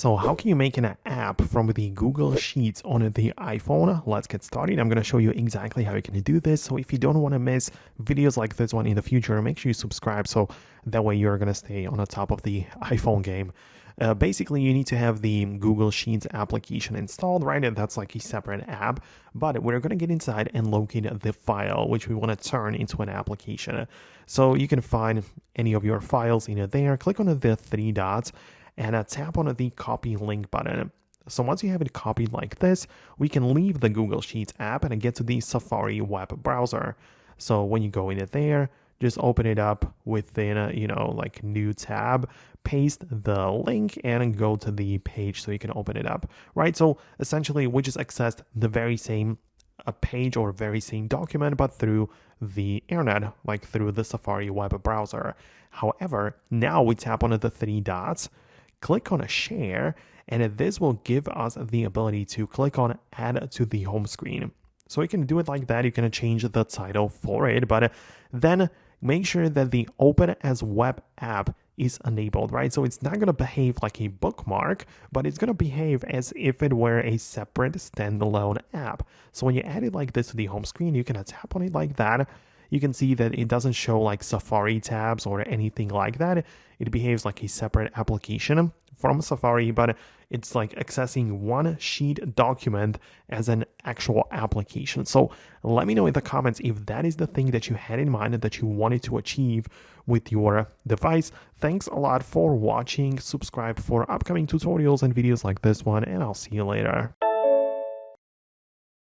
So how can you make an app from the Google Sheets on the iPhone? Let's get started. I'm going to show you exactly how you can do this. So if you don't want to miss videos like this one in the future, make sure you subscribe so that way you're going to stay on the top of the iPhone game. Basically, you need to have the Google Sheets application installed, right? And that's like a separate app. But we're going to get inside and locate the file, which we want to turn into an application. So you can find any of your files in there. Click on the three dots and tap on the copy link button. So once you have it copied like this, we can leave the Google Sheets app and get to the Safari web browser. So when you go in there, just open it up within like new tab, paste the link and go to the page so you can open it up, right? So essentially we just accessed the very same page or very same document, but through the internet, like through the Safari web browser. However, now we tap on the three dots, click on a share, and this will give us the ability to click on add to the home screen. So you can do it like that. You can change the title for it, but then make sure that the open as web app is enabled, right? So it's not going to behave like a bookmark, but it's going to behave as if it were a separate standalone app. So when you add it like this to the home screen, you can tap on it like that. You can see that it doesn't show like Safari tabs or anything like that. It behaves like a separate application from Safari, but it's like accessing one sheet document as an actual application. So let me know in the comments if that is the thing that you had in mind that you wanted to achieve with your device. Thanks a lot for watching. Subscribe for upcoming tutorials and videos like this one, and I'll see you later.